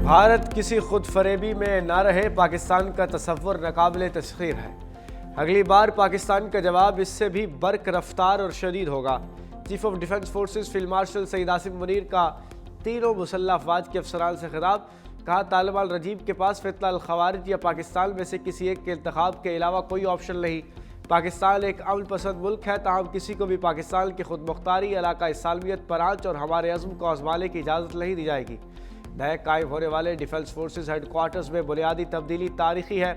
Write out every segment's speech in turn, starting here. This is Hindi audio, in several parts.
भारत किसी खुद फरेबी में ना रहे, पाकिस्तान का तसव्वुर नाकाबिले तस्खीर है। अगली बार पाकिस्तान का जवाब इससे भी बर्क रफ्तार और शदीद होगा। Chief of defence forces field marshal Syed Asim Munir का तीनों मुसल्लह अफवाज के अफसरान से खिताब। कहा, तालिबान रजीब के पास फितना अल खवारिज या पाकिस्तान में से किसी एक के इंतखाब के अलावा कोई ऑप्शन नहीं। पाकिस्तान एक अमन पसंद मुल्क है, ताहम किसी को भी पाकिस्तान की खुद मुख्तारी, इलाका सालमियत पर आंच और हमारे अज़्म को आजमाने की इजाज़त नहीं दी जाएगी। नए कायम होने वाले डिफेंस फोर्सेस हेडक्वार्टर्स में बुनियादी तब्दीली तारीखी है।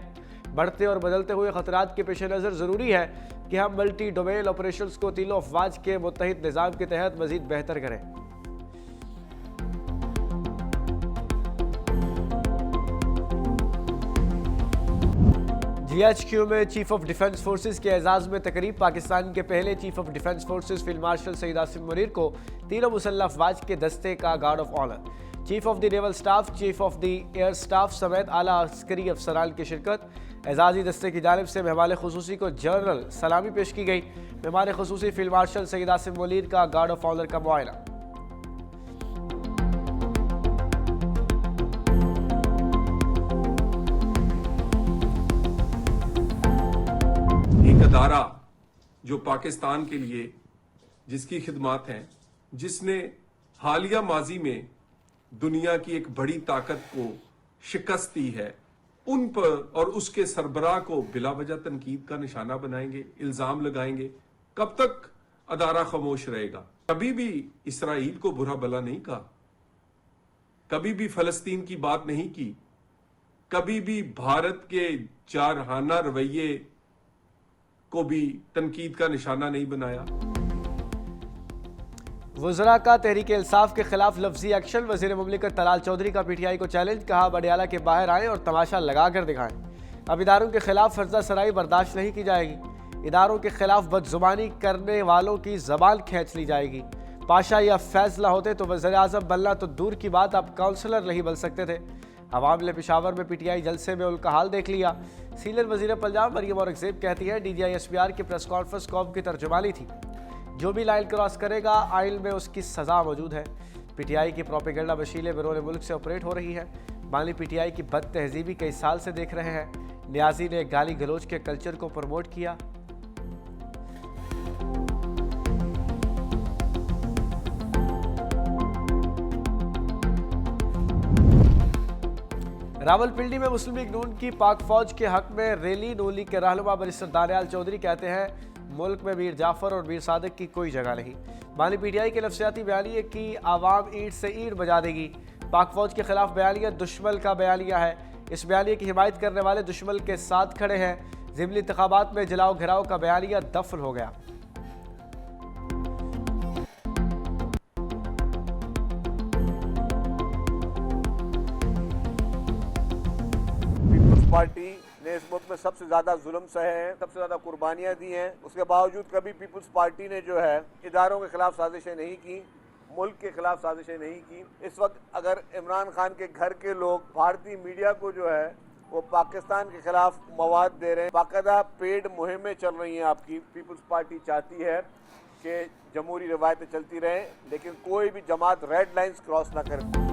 बढ़ते और बदलते हुए खतरात के पेश नज़र ज़रूरी है कि हम मल्टी डोमेन ऑपरेशंस को तीनों अफवाज के मुत्तहिद निज़ाम के तहत मज़ीद बेहतर करें। GHQ में चीफ ऑफ डिफेंस फोर्सेस के एजाज़ में तकरीब। पाकिस्तान के पहले chief of defence forces field marshal Syed Asim Munir को तीनों मुसल्लह अफवाज के दस्ते का guard of honour, chief of the naval staff, chief of the air staff समेत आला अस्करी अफसरान की शिरकत। एजाजी दस्ते की जानिब से मेहमान खुसूसी को जनरल सलामी पेश की गई। मेहमान खुसूसी फील्ड मार्शल सईद आसिम मुनीर का गार्ड ऑफ ऑनर का मुआयना। एक अदारा जो पाकिस्तान के लिए जिसकी खिदमत हैं, जिसने हालिया माजी में दुनिया की एक बड़ी ताकत को शिकस्त दी है, उन पर और उसके सरबराह को बिला वजह तनकीद का निशाना बनाएंगे, इल्जाम लगाएंगे। कब तक अदारा खामोश रहेगा? कभी भी इसराइल को बुरा भला नहीं कहा, कभी भी फलस्तीन की बात नहीं की, कभी भी भारत के जारहाना रवैये को भी तनकीद का निशाना नहीं बनाया। वज़रा का तहरीक इंसाफ के खिलाफ लफ्जी एक्शन। वज़ीर मुमलिकत तलाल चौधरी का PTI को चैलेंज। कहा, बडियाला के बाहर आएँ और तमाशा लगा कर दिखाएं। अब इदारों के खिलाफ फर्जा सराई बर्दाश्त नहीं की जाएगी। इदारों के खिलाफ बदजुबानी करने वालों की जबान खींच ली जाएगी। पाशा या फैसला होते तो वज़ीर आज़म बनना तो दूर की बात, अब काउंसलर नहीं बन सकते थे। अवाम ने पेशावर में PTI जलसे में उनका हाल देख लिया। सीनियर वज़ीर पंजाब मरियम औरंगज़ेब कहती है, DGI SPR की प्रेस कॉन्फ्रेंस कौम की तर्जुमानी थी। जो भी लाइन क्रॉस करेगा आइन में उसकी सज़ा मौजूद है। PTI की प्रोपेगेंडा मशीलें बैरून मुल्क से ऑपरेट हो रही है। बानी PTI की बद तहजीबी कई साल से देख रहे हैं। न्याजी ने गाली गलोच के कल्चर को प्रमोट किया। रावलपिंडी में मुस्लिम लीग नून की पाक फौज के हक में रैली। नून लीग के रहनुमा बैरिस्टर दानियाल चौधरी कहते हैं, मुल्क में मीर जाफर और मीर सादिक की कोई जगह नहीं। बानी PTI के नफ्सियाती बयानिए की आवाम ईंट से ईंट बजा देगी। पाक फौज के खिलाफ बयानिया दुश्मन का बयानिया है। इस बयानिए की हिमायत करने वाले दुश्मन के साथ खड़े हैं। ज़िमनी इंतखाबात में जलाओ घिराव का बयानिया दफन हो गया। पार्टी ने इस मुल्क में सबसे ज़्यादा जुल्म सहे हैं, सबसे ज़्यादा कुर्बानियाँ दी हैं। उसके बावजूद कभी पीपल्स पार्टी ने जो है इदारों के खिलाफ साजिशें नहीं की, मुल्क के खिलाफ साजिशें नहीं की। इस वक्त अगर इमरान खान के घर के लोग भारतीय मीडिया को जो है वो पाकिस्तान के खिलाफ मवाद दे रहे हैं, बाकायदा पेड मुहिमें चल रही हैं आपकी। पीपल्स पार्टी चाहती है कि जमहूरी रवायतें चलती रहें, लेकिन कोई भी जमात रेड लाइन्स क्रॉस ना करे।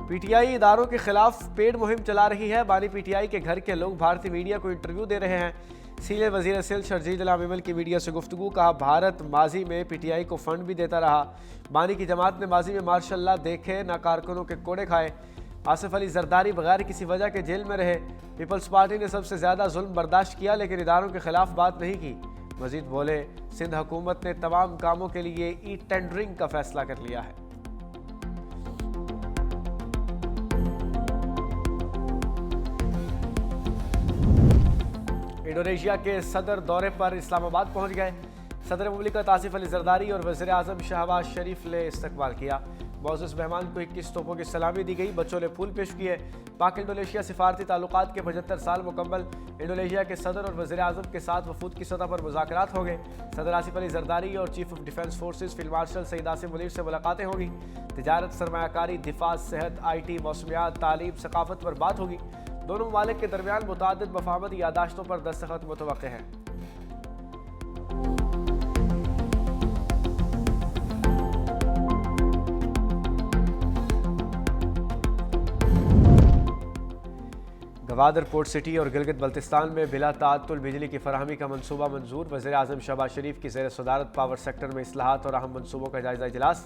PTI इदारों के खिलाफ पेड मुहिम चला रही है। बानी PTI के घर के लोग भारतीय मीडिया को इंटरव्यू दे रहे हैं। सीनियर वज़ीर सिल शर्जील अलामिमल की मीडिया से गुफ्तगू। कहा, भारत माजी में PTI को फंड भी देता रहा। बानी की जमात ने माजी में मार्शल्लाह देखे, ना कारकुनों के कोड़े खाए। आसिफ अली जरदारी बगैर किसी वजह के जेल में रहे। पीपल्स पार्टी ने सबसे ज़्यादा जुल्म बर्दाश्त किया, लेकिन इदारों के खिलाफ बात नहीं की। मजीद बोले, सिंध हुकूमत ने तमाम कामों के लिए टेंडरिंग का फैसला कर लिया है। इंडोनेशिया के सदर दौरे पर इस्लामाबाद पहुंच गए। सदर मुमलिकत आसिफ अली जरदारी और वज़ीर आज़म शहबाज शरीफ ने इस्तकबाल किया। मौजूद मेहमान को 21 तोपों की सलामी दी गई। बच्चों ने फूल पेश किए। पाक इंडोनेशिया सिफारती ताल्लुकात के 75 साल मुकम्मल। इंडोनेशिया के सदर और वज़ीर आज़म के साथ वफूद की सतह पर मुज़ाकरात हो गए। सदर आसिफ अली जरदारी और chief of defence forces field marshal Syed Asim Munir से मुलाकातें होगी। तिजारत, सरमायाकारी, दिफा, सेहत, IT, मौसमियात, तालीम, सकाफत पर बात होगी। दोनों ममालिक के दरमियान मुतादिद मफाहमती यादाश्तों पर दस्तखत मुतवक्के हैं। गवादर पोर्ट सिटी और गिलगित बल्तिस्तान में बिला ताअत्तुल बिजली की फराहमी का मनसूबा मंजूर। वज़ीर-ए-आज़म शहबाज शरीफ की ज़ेर सदारत पावर सेक्टर में इस्लाहात और अहम मनसूबों का जायजा इजलास।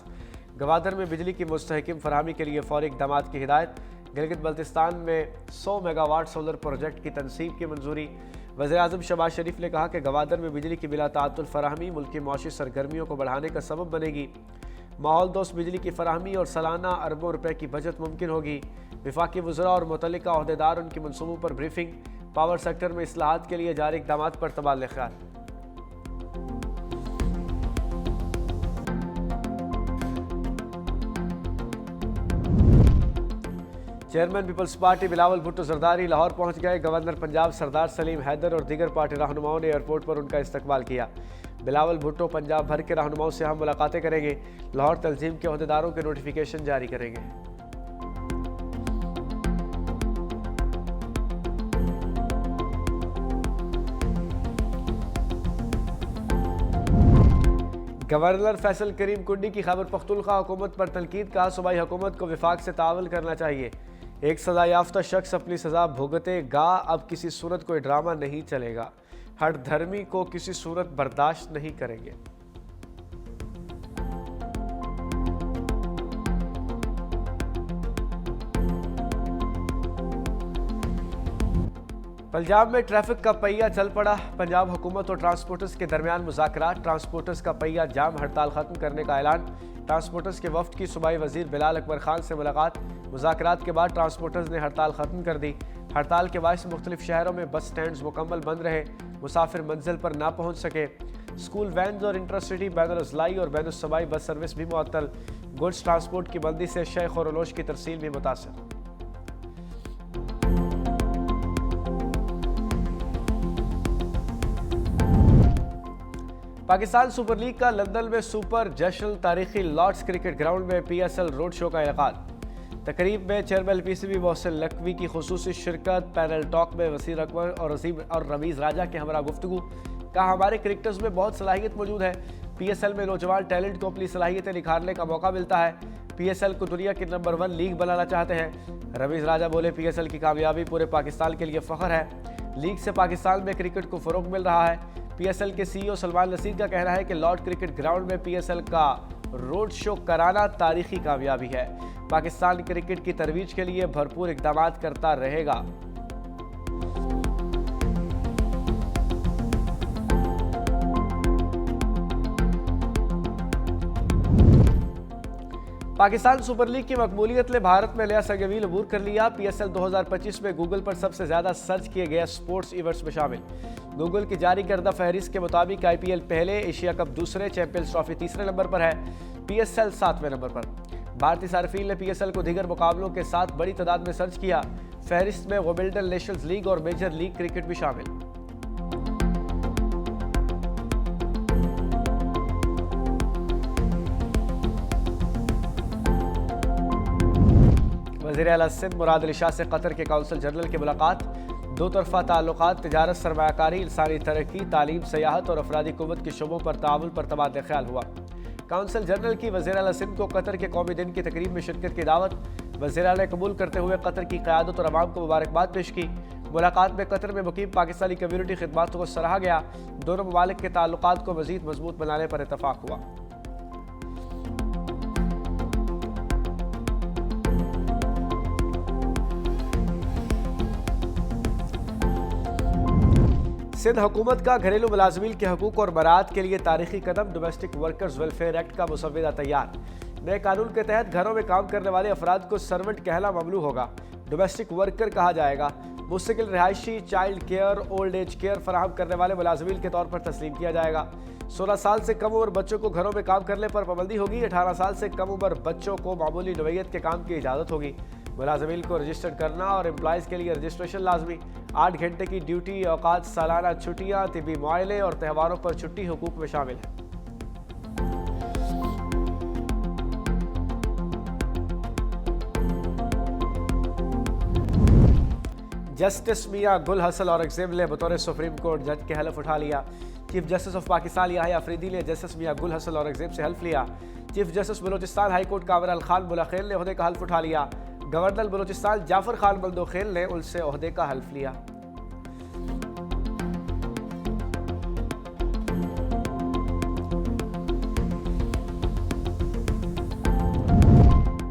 गवादर में बिजली की मुस्तहकम फराहमी के लिए फौरी इक़दामात की हिदायत। गिलगित बल्तिस्तान में 100 मेगावाट सोलर प्रोजेक्ट की तनसीब की मंजूरी। वज़ीर-ए-आज़म शहबाज शरीफ ने कहा कि गवादर में बिजली की बिला ताअत्तुल फराहमी मुल्क की मौशी सरगर्मियों को बढ़ाने का सबब बनेगी। माहौल दोस्त बिजली की फराहमी और सालाना अरबों रुपए की बचत मुमकिन होगी। वफाकी वज़रा और मुतल्लिका अहदेदार उनके मनसूबों पर ब्रीफिंग। पावर सेक्टर में इस्लाहात के लिए जारी इक़दामात पर तबादला ख्याल। Chairman peoples party Bilawal Bhutto Zardari Lahore पहुंच गए। गवर्नर पंजाब सरदार सलीम हैदर और दीगर पार्टी रहनुमाओं ने एयरपोर्ट पर उनका इस्तकबाल किया। बिलावल भुट्टो पंजाब भर के रहनुमाओं से हम मुलाकातें करेंगे। लाहौर तंजीम के अहदेदारों के नोटिफिकेशन जारी करेंगे। गवर्नर फैसल करीम कुंडी की खैबर पख्तूनख्वा हुकूमत पर तनकीद। कहा सूबाई हुकूमत को विफाक से तावल करना चाहिए। एक सजा याफ्ता शख्स अपनी सजा भुगतेगा। अब किसी सूरत कोई ड्रामा नहीं चलेगा। हर धर्मी को किसी सूरत बर्दाश्त नहीं करेंगे। पंजाब में ट्रैफिक का पहिया चल पड़ा। पंजाब हुकूमत और ट्रांसपोर्टर्स के दरमियान मुज़ाकरात। ट्रांसपोर्टर्स का पहिया जाम हड़ताल खत्म करने का ऐलान। ट्रांसपोर्टर्स के वफ्द की सूबाई वजीर बिलाल अकबर खान से मुलाकात। मुज़ाकरात के बाद ट्रांसपोर्टर्स ने हड़ताल खत्म कर दी। हड़ताल के बायस मुख्तलिफ शहरों में बस स्टैंड्स मुकम्मल बंद रहे। मुसाफिर मंजिल पर ना पहुँच सके। स्कूल वैन्स और इंटरसिटी बैनुल अज़लाई और बैनुल सूबाई बस सर्विस भी मुअत्तल। गुड्स ट्रांसपोर्ट की बंदी से शय खोरोलोश की तरसील भी मुतासर। पाकिस्तान सुपर लीग का लंदन में सुपर जश्न तारीखी लॉर्ड्स क्रिकेट ग्राउंड में PSL रोड शो का इनेकाद। तकरीब में चेयरमैन PCB मोहसिन लकवी की खुसूसी शिरकत। पैनल टॉक में वसीर अकबर और रमीज़ राजा के हमरा गुफ्तगू। कहा हमारे क्रिकेटर्स में बहुत सलाहियत मौजूद है। PSL में नौजवान टैलेंट को अपनी सलाहियतें निखारने का मौका मिलता है। PSL को दुनिया की नंबर 1 लीग बनाना चाहते हैं। रमीज़ राजा बोले PSL की कामयाबी पूरे पाकिस्तान के लिए फ़ख्र है। लीग से पाकिस्तान में क्रिकेट को फ़रोग मिल रहा है। PSL के CEO सलमान नसीर का कहना है कि लॉर्ड क्रिकेट ग्राउंड में PSL का रोड शो कराना तारीखी कामयाबी है। पाकिस्तान क्रिकेट की तरवीज के लिए भरपूर इक़दामात करता रहेगा। पाकिस्तान सुपर लीग की मकबूलियत ने भारत में नया सरगवील अबूर कर लिया। PSL 2025 में गूगल पर सबसे ज्यादा सर्च किए गए स्पोर्ट्स इवेंट्स में शामिल। गूगल की जारी करदा फहरिस्त के मुताबिक IPL पहले, एशिया कप दूसरे, चैंपियंस ट्रॉफी तीसरे नंबर पर है, PSL 7वें नंबर पर। भारतीय सार्फिन ने PSL को दीगर मुकाबलों के साथ बड़ी तादाद में सर्च किया। फहरिस्त में विंबलडन, नेशंस लीग और मेजर लीग क्रिकेट भी शामिल। वज़ीर आला सिंध मुराद अली शाह से कतर के काउंसिल जनरल की मुलाकात। दो तरफा ताल्लुकात, तिजारत, सरमायाकारी, इंसानी तरक्की, तालीम, सयाहत और अफरादी कुव्वत के शोबों पर ताउन पर तबादला ख्याल हुआ। काउंसिल जनरल की वज़ीर आला सिंध को कतर के कौमी दिन की तकरीब में शिरकत की दावत। वज़ीर आला ने कबूल करते हुए कतर की क़यादत और अवाम को मुबारकबाद पेश की। मुलाकात में कतर में मुकीम पाकिस्तानी कम्यूनिटी खिदमात को सराहा गया। दोनों ममालिक के ताल्लुकात को मज़ीद मजबूत बनाने पर इत्तफाक हुआ। सिंध हुकूमत का घरेलू मुलाजमीन के हकूक और बरात के लिए तारीखी कदम। डोमेस्टिक वर्कर्स वेलफेयर एक्ट का मुसव्वदा तैयार। नए कानून के तहत घरों में काम करने वाले अफराद को सर्वेंट कहना ममनू होगा। डोमेस्टिक वर्कर कहा जाएगा। मुस्तकिल रिहायशी, child care, old age care फराहम करने वाले मुलाजमीन के तौर पर तस्लीम किया जाएगा। 16 साल से कम उम्र बच्चों को घरों में काम करने पर पाबंदी होगी। 18 साल से कम उम्र बच्चों को मामूली नौइयत के काम की इजाज़त होगी। मुलाजमीन को रजिस्टर्ड करना और एम्प्लॉयज़ के लिए रजिस्ट्रेशन लाजमी। 8 घंटे की ड्यूटी, औकात, सालाना छुट्टियाँ, तिबी मुआयने और त्योहारों पर छुट्टी हुकूक में शामिल है। जस्टिस मियां गुल हसन औरंगजेब ने बतौर सुप्रीम कोर्ट जज के हल्फ उठा लिया। Chief justice of Pakistan Yahya Afridi ने जस्टिस मियां गुल हसन औरंगजेब से हल्फ लिया। Chief justice Balochistan high court कामर अल खान मुलाखिल ने ओहदे का हल्फ उठा लिया। गवर्नर बलूचिस्तान जाफर खान बल्दोखेल ने उनसे ओहदे का हल्फ लिया।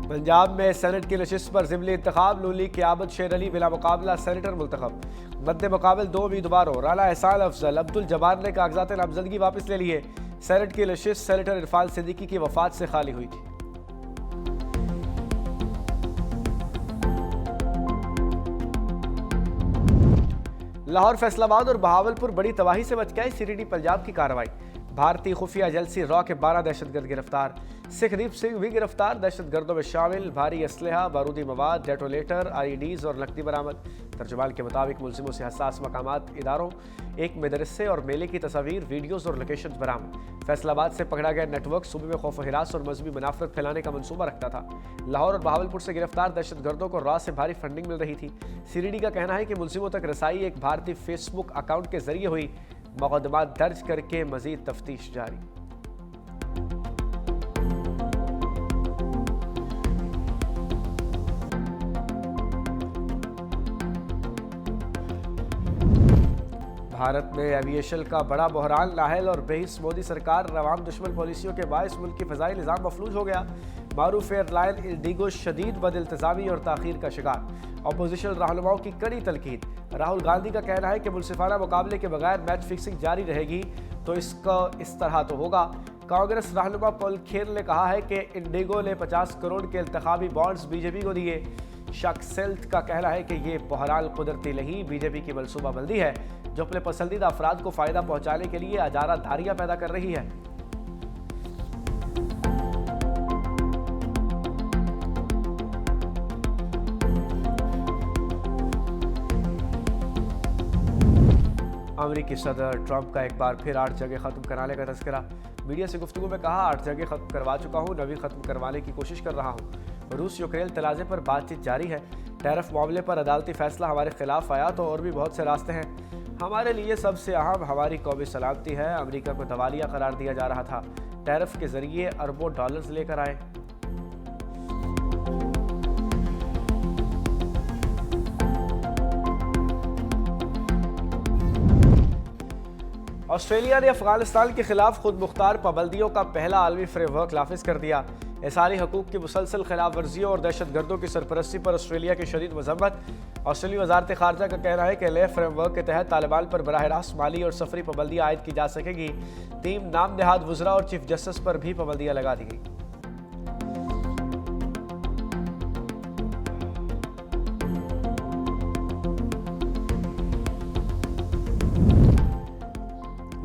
पंजाब में सेनेट की नशिस्त पर ज़िमनी इंतखाब, नून लीग के आबद शेर अली बिला मुकाबला सेनेटर मुंतखब। मद्दे मुकाबल 2 उम्मीदवारों राना एहसान अफजल, अब्दुल जब्बार ने कागजात नामजदगी वापस ले लिए। सेनेट की नशिस्त सेनेटर इरफान सिद्दीकी की वफात से खाली हुई थी। लाहौर, फैसलाबाद और बहावलपुर बड़ी तबाही से बच गए सीडीडी पंजाब की कार्रवाई। भारतीय खुफिया एजेंसी रॉ के 12 दहशतगर्द गिरफ्तार। सिखदीप सिंह भी गिरफ्तार। दहशतगर्दों में शामिल भारी असलहा, बारूदी मवाद, डेटोनेटर, IEDs और नकदी बरामद। तर्जुमान के मुताबिक मुलजिमों से हसास मकामात, इदारों, एक मदरसे और मेले की तस्वीर, वीडियोज़ और लोकेशन बरामद। फैसलाबाद से पकड़ा गया नेटवर्क सूबे में खौफ हिरास और मजहबी मुनाफरत फैलाने का मंसूबा रखता था। लाहौर और बहावलपुर से गिरफ्तार दहशतगर्दों को रॉ से भारी फंडिंग मिल रही थी। सीडीडी का कहना है कि मुलजिमों तक रसाई एक भारतीय फेसबुक अकाउंट के जरिए हुई। मुकदमा दर्ज करके मजीद तफ्तीश जारी। भारत में एविएशन का बड़ा बहरान, नाहल और बेहिस मोदी सरकार रवाम दुश्मन पॉलिसियों के बायस मुल्क की फ़ज़ाई निज़ाम मफलूज हो गया। मारूफ एयरलाइन इंडिगो शदीद बदइल्तिज़ामी और ताख़ीर का शिकार। अपोजिशन रहनुमाओं की कड़ी तलकीद। राहुल गांधी का कहना है कि मुनसिफाना मुकाबले के बगैर मैच फिक्सिंग जारी रहेगी तो इसका इस तरह तो होगा। कांग्रेस रहनुमा पॉल खेर ने कहा है कि इंडिगो ने 50 करोड़ के इंतखाबी बॉन्ड्स बीजेपी को दिए। शख्सेल्ट का कहना है कि ये बहरान कुदरती नहीं, बीजेपी की मनसूबाबंदी है जो अपने पसंदीदा अफराद को फ़ायदा पहुँचाने के लिए अजारा धारियाँ पैदा कर रही है। अमेरिकी सदर ट्रंप का एक बार फिर 8 जगह ख़त्म कराने का तज़किरा। मीडिया से गुफ्तगू में कहा, 8 जगह ख़त्म करवा चुका हूँ, 9वीं ख़त्म करवाने की कोशिश कर रहा हूँ। रूस यूक्रेन तनाज़े पर बातचीत जारी है। टैरिफ मामले पर अदालती फैसला हमारे खिलाफ आया तो और भी बहुत से रास्ते हैं। हमारे लिए सबसे अहम हमारी कौमी सलामती है। अमेरिका को दवालिया करार दिया जा रहा था। टैरिफ के जरिए अरबों डॉलर्स लेकर आए। ऑस्ट्रेलिया ने अफगानिस्तान के खिलाफ खुद मुख्तार पाबंदियों का पहला आलमी फ्रेमवर्क नाफिज कर दिया। इंसानी हकूक़ की मुसलसल खिलाफ वर्जियों और दहशतगर्दों की सरपरस्ती पर ऑस्ट्रेलिया की शदीद मजम्मत। ऑस्ट्रेलियाई वजारत खारजा का कहना है कि नए फ्रेमवर्क के तहत तालिबान पर बराह रास्त माली और सफरी पाबंदियाँ आयद की जा सकेगी। 3 नाम नहाद वज़रा और चीफ जस्टिस पर भी पाबंदियाँ लगा दी गई।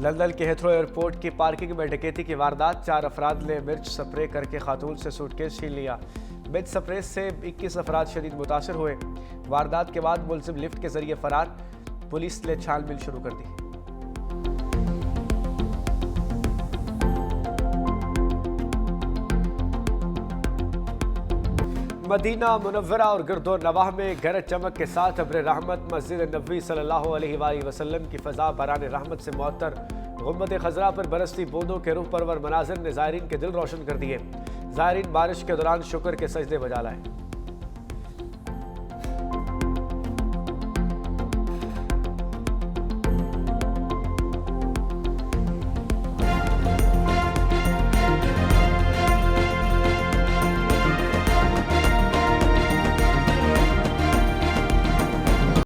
लंदन के हेथरो एयरपोर्ट की पार्किंग में डकैती की वारदात। 4 अफराद ने मिर्च स्प्रे करके खातून से सूटकेस छीन लिया। मिर्च स्प्रे से 21 अफराद शदीद मुतासर हुए। वारदात के बाद मुलजिम लिफ्ट के जरिए फरार। पुलिस ने छानबीन शुरू कर दी। मदीना मुनव्वरा और गिरदो नवाह में गरज चमक के साथ अब्र रहमत। मस्जिद नबी सल्लल्लाहु अलैहि वसल्लम की फ़ज़ा बरान रहमत से मुअत्तर। गुम्बद खज़रा पर बरसती बूंदों के रूह परवर मनाज़िर ने ज़ायरीन के दिल रोशन कर दिए। ज़ायरीन बारिश के दौरान शुक्र के सजदे बजा लाए।